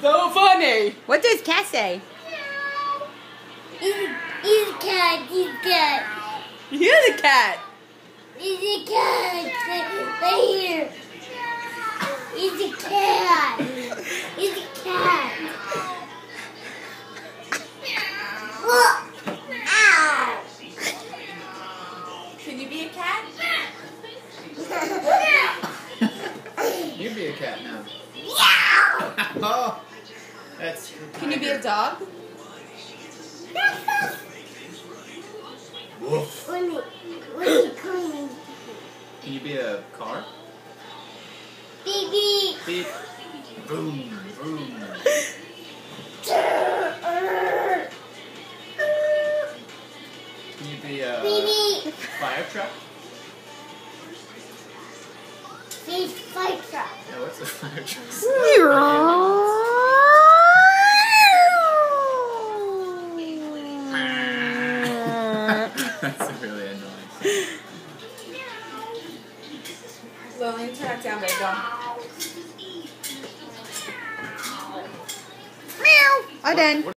So funny. What does cat say? He's a cat. He's a cat. You're the cat. He's a cat. Right here. He's a cat. He's a cat. Ow. Can you be a cat? You be a cat now. Oh, that's. Can you be a dog? Woof. When he coming? Can you be a car? Beep beep. Beep. Boom. Boom. Can you be a Beep beep. fire truck? Beep fire truck. Yeah, what's a fire truck? That's really annoying. Lillian, turn that down, babe. Go. All done.